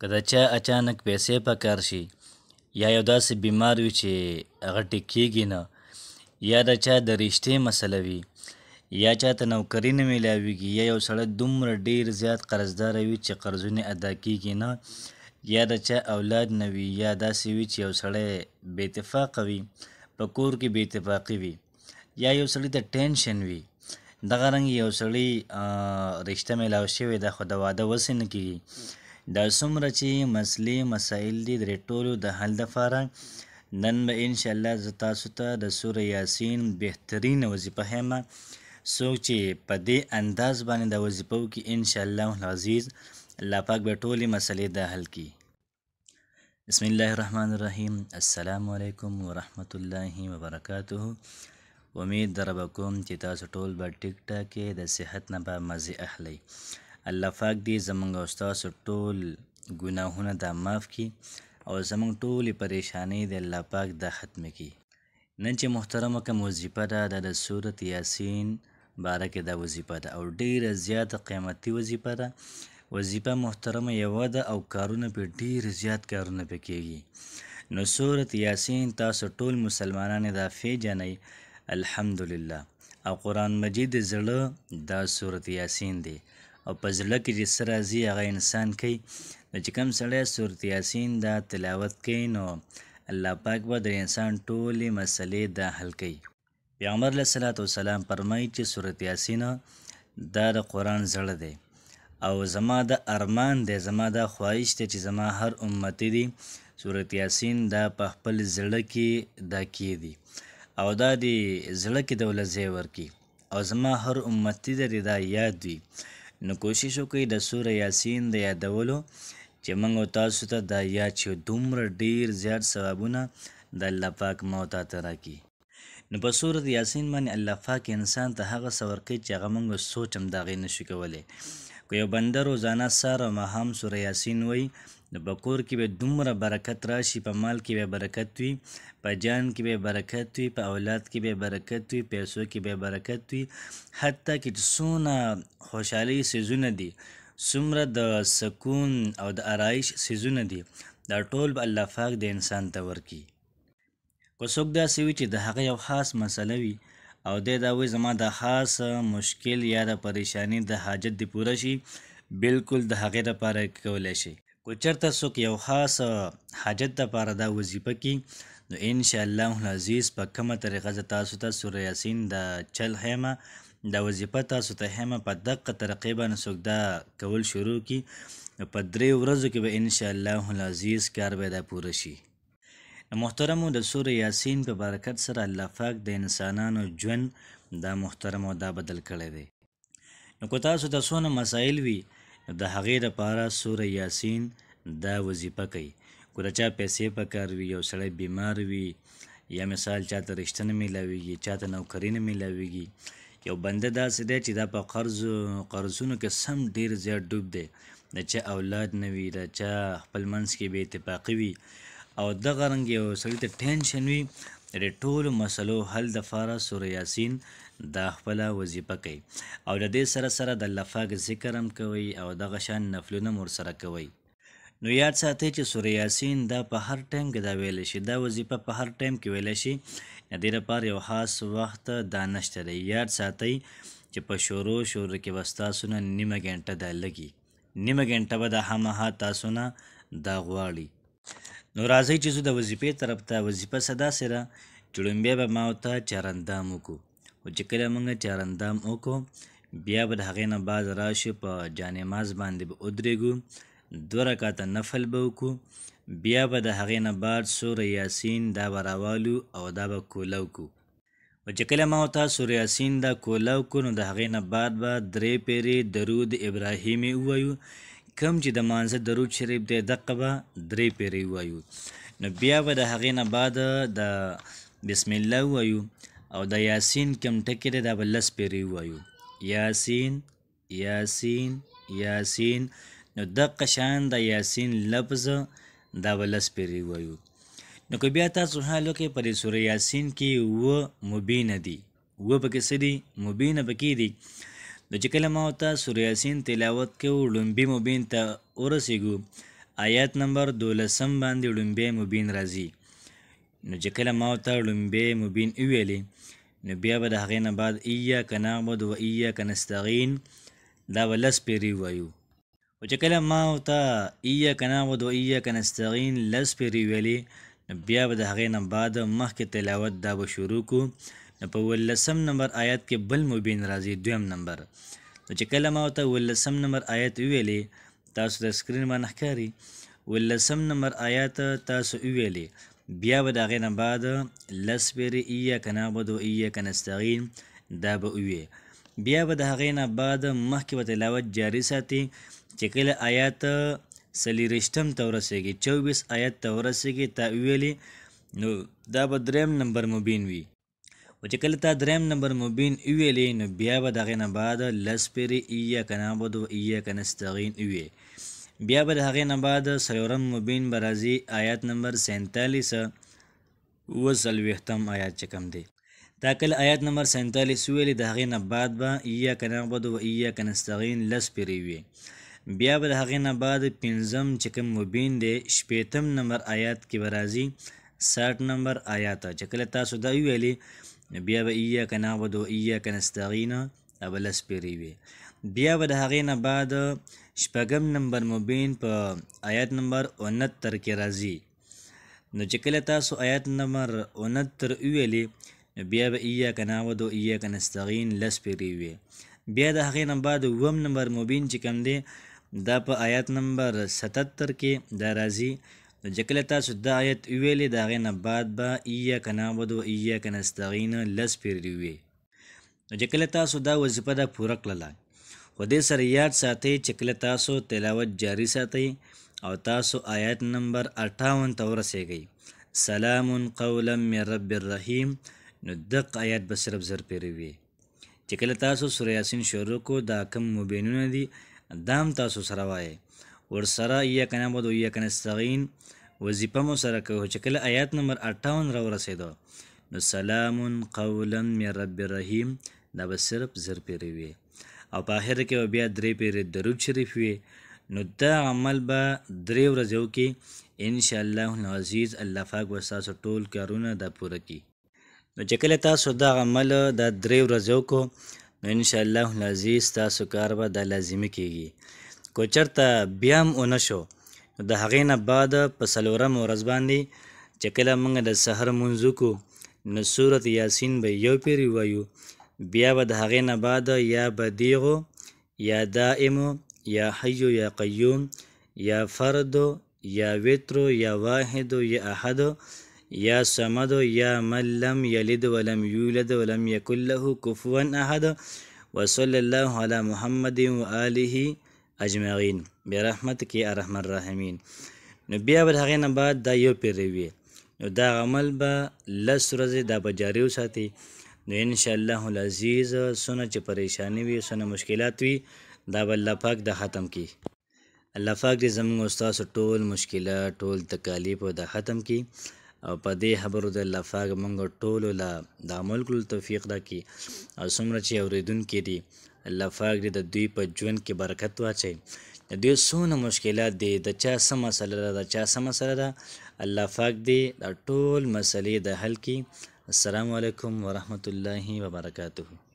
که د چا اچانک پیسې په کار شي یا یو داسې بیمار وي چې هغه ټیک کېږي نه، یا د چا د رشتې مسله وي، یا چاته نوکري نه میلاویږي، یا یو سړی دومره ډیر زیات قرضداره وي چې قرضونه ادا کېږي نه، یا د چا اولاد نه وي، یا داسې وي چې یو سړی بې اتفاقه وي، په کور کې بې اتفاقي وي، یا یو سړي ته ټینشن وي، دغه رنګ یو سړی رشته میلاو شوې ده خو د واده وسې نه کېږي. دا څومره چې مسلې مسایل دي د دې ټولو د حل دپاره نن به انشاءالله زه تاسو ته د سوره یاسین بهترینه وظیفه ښیم. څوک چې په دې انداز باندې د وظیفه وکړي انشاءالله العزیز الله پاک به ټولې مسلې د حل کړي. بسم الله الرحمن الرحیم. السلام علیکم ورحمت الله وبرکاته. امید در به کوم چې تاسو ټول به ټیک ټاک د صحت نه به مزې اخلئ. الله پاک دې زموږ او ستاسو ټول ګناهونه دا معاف کړي او زموږ ټولې پریشانۍ د الله پاک دا ختم کړي. نن چې محترمه کوم وظیفه ده دا د سورت یاسین باره کې دا وظیفه ده او ډیره زیاته قیمتي وظیفه ده. وظیفه محترمه یوه ده او کارونه پې ډیر زیات کارونه پې کېږي. نو سورت یاسین تاسو ټول مسلمانان دا پیژنئ الحمدلله. او قرآن مجید زړه دا سورت یاسین دی او په زړه کې چې څه راځي هغه انسان کوي. نو چې کوم سړی سورت یاسین دا تلاوت کوي نو الله پاک به د انسان ټولې مسلې دا حل کوي. پیغمبر علیه صلات وسلام فرمایي چې سورت یاسین دا د قرآن زړه دی او زما د ارمان دی، زما دا خواهش دی چې زما هر امتی دی سورت یاسین دا په خپل زړه کې دا کیږي او دا د زړه کې د ول ځای ورکړي او زما هر امتی دی دا یاد وي. نو کوشش وکړئ د سوره یاسین د یادولو چې موږ او تاسو ته دا یاد شي، دومره ډیر زیات ثوابونه د الله پاک مو تاته راکړي. نو په سورت یاسین باندې الله پاک انسان ته هغه څه ورکوي چې هغه موږ سوچ هم د هغې نشو کولی. که یو بنده روزانه سهار او ماښام سوره یاسین وایي نو په کور کې به دومره برکت راشي، په مال کې به برکت وي، په جان کې به برکت وي، په اولاد کې به برکت وي، پیسو کې به برکت وي، حتی کې چې څونه خوشحالۍ څیزونه دي، څومره د سکون او د آرایش څیزونه دي، دا ټول به الله پاک د انسان ته ورکړي. که څوک داسې وي چې د هغه یو خاص مسله وي او دی دا وایي زما د خاص مشکل یا د پریشانی د حاجت دی پوره شي، بالکل د هغې دپاره کولی شي. که چېرته څوک یو خاص حاجت دپاره دا وظیفه کړي نو انشاءالله العزیز په کومه طریقه زه تاسو ته سوره یاسین د چل ښیمه، دا وظیفه تاسو ته ښیمه، په دقه طریقې باندې څوک دا کول شروع کړي نو په 3 ورځو کې به انشاءالله العزیز کار به دا پوره شي. محترمو د سوره یاسین په برکت سره الله پاک د انسانانو ژوند دا محترمو دا بدل کړی دی. نو که تاسو ته څونه مسایل وي نو د هغې دپاره سوره یاسین دا وظیفه کوي. که د چا پیسې په کار وي، یو سړی بیمار وي، یا مثال چاته رشته نه میلاویږي، چاته نوکري نه میلاویږي، یو بنده داسې دی چې دا په قرضونو کې سم ډیر زیات ډوب دی، د چا اولاد نه وي، د چا خپل منځ کې بې اتفاقي وي او دغه رنګ یو سړي ته ټینشن وي، د دې ټولو مسلو حل دپاره سوره یاسین دا خپله وظیفه کوي او د دې سره سره د الله پاک ذکر هم کوي او دغه شان نفلونه هم ورسره کوي. نو یاد ساتئ چې سوره یاسین دا په هر ټایم کې دا ویلی شي، دا وظیفه په هر ټایم کې ویلی شي، د دې لپاره یو خاص وخت دا نشته دی. یاد ساتئ چې په شروع کې به ستاسو نه نیمه ګنټه دا لګي، نیمه ګنټه به دا هماها تاسو نه دا غواړي. نو راځئ چې زه د وظیفې طرف ته، وظیفه څه داسې ده چې لومبیا به ما ورته چارندام وکړو، خو چې کله موږ چارندام وکړو بیا به د هغې نه بعد راشو په جانماز باندې به ودرېږو، 2 رکعته نفل به وکړو، بیا به د هغې نه بعد سوره یاسین دا به راوالو او دا به کوله وکړو. او چې کله ما ورته سوره یاسین دا کوله وکړو نو د هغې نه بعد به 3 پیرې درود ابراهیمي ووایو، کم چې د مانځه درود شریف دی دقه به 3 پیرې ووایو. نو بیا به د هغې نه بعد د بسم الله ووایو او د یاسین کم ټکي دی دا به 10 پیرې ووایو، یاسین یاسین یاسین. نو دقه شان د یاسین لفظ دا به 10 پیرې ووایو. نو که بیا تاسو حال وکړئ په دې سوره یاسین کې 7 مبینه دي، 7 پکې څه دي؟ مبینه پکې دي. نو چې کله ما ورته سوره یاسین تلاوت کوو لومبي مبین ته ورسېږو آیات نمبر 12 باندې لومبی مبین راځي. نو چې کله ما ورته لومبی مبین وویلې نو بیا به د هغې نه بعد ایاک نعبد و ایاک نستعین دا به 10 پیرې ووایو. خو چې کله ما ورته ایاک نعبد و ایاک نستعین 10 پیرې وویلې نو بیا به د هغې نه بعد مخکې تلاوت دا به شروع کړو. نو په 18 نمبر آیات کې بل مبین راځي 2 نمبر. نو چې کله ما ورته 18 نمبر آیات وویلې تاسو د سکرین باندې ښکاري 18 نمبر آیات تاسو وویلې بیا به د هغې نه بعد 10 پیرې ایاک نعبد و ایاک نستعین دا به ووایې. بیا به د هغې نه بعد مخکې به تلاوت جاري ساتي چې کله آیات 40 ته ورسېږي 24 آیات ته ورسېږي تا وویلې نو دا به 3 نمبر مبین وي. او چې کله تا 3 نمبر مبین وویلې نو بیا به د هغې نه بعد 10 پیرې ایاک نعبد و ایاک نستعین ووایې. بیا به د هغې نه بعد 4 مبین به راځي آیات نمبر 47 اووه آیات چې کوم دی. دا کله آیات نمبر 47 وویلې د هغې نه بعد به ایاک نعبد و ایاک نستعین 10 پیرې وي. بیا به د هغې نه بعد 5 چې کوم مبین دی 80 نمبر آیات کې به راځي 60 نمبر آیات. چې کله تاسو دا وویلې بیا به ایاک نعبد و ایاک نستعین دا به 10 پیرې وي. بیا به د هغې نه بعد 6 نمبر مبین په آیات نمبر 69 کې راځي. نو چې کله تاسو آیات نمبر 69 وویلې بیا به ایاک نعبد و ایاک نستعین 10 پیرې وي. بیا د هغې نه بعد 9 نمبر مبین چې کوم دی دا په آیات نمبر 77 کې دا راځي. نو چې کله تاسو دا آیت وویلې د هغې نه بعد به ایاک نعبد و ایاک نستعین 10 پیرې وي. نو چې کله تاسو دا وظیفه دا پوره کړله خو دې سره یاد ساتئ چې کله تاسو تلاوت جاري ساتئ او تاسو آیات نمبر 58 ته ورسېږئ سلام قولا من رب الرحیم نو دق آیات به صرف 10 پیرې وي. چې کله تاسو سوره یاسین شروع کو دا کم مبینونه دي دام تاسو سره وایئ ورسره ایاک نعبد و ایاک نستعین وظیفه مو سره کوو. چې کله آیات نمبر 58 را ورسېدو نو سلام قولا من رب الرحیم دا به صرف 10 پیرې وي او په آخر کې به بیا 3 پیرې درود شریف وي. نو دا عمل به 3 ورځې وکړي انشاءالله العزیز الله پاک به ستاسو ټول کارونه دا پوره کړي. نو چې کله تاسو دا عمل دا 3 ورځې وکړو نو انشاءالله العزیز ستاسو کار به دا لازمي کېږي. کو چېرته بیا هم ونه شو نو د هغې نه بعد په 4مه ورځ باندې چې کله موږ د سحر لمونځ وکړو نو سورت یاسین به 1 پیرې ووایو. بیا به د هغې نه بعد یا بدیغو یا دائمو یا حیو یا قیوم یا فردو یا وترو یا واحدو یا احدو یا صمدو یا من لم یلد ولم یولد ولم یکن له کفوا احد وصلی الله علی محمد و آله اجمعین برحمتک یا ارحم الراحمین. نو بیا به د هغې نه بعد دا 1 پیرې وي. نو دا عمل به 10 ورځې دا به جاري وساتي. نو انشاءالله العزیز څونه چې پریشانی وي څونه مشکلات وي دا به الله پاک دا ختم کړي. الله پاک دې زموږ او ستاسو ټول مشکلات ټول تکالیف دا ختم کړي او په دې خبرو د الله پاک موږ ټولو له د عمل کولو توفیق راکړي او څومره چې اورېدونکي دي الله پاک دې د دوی په ژوند کې برکت واچوي. د دوی څونه مشکلات دي د چا څه مسله ده د چا څه مسله ده الله پاک دې دا ټول مسلې د حل کړي. السلام علیکم ورحمت الله وبرکاته.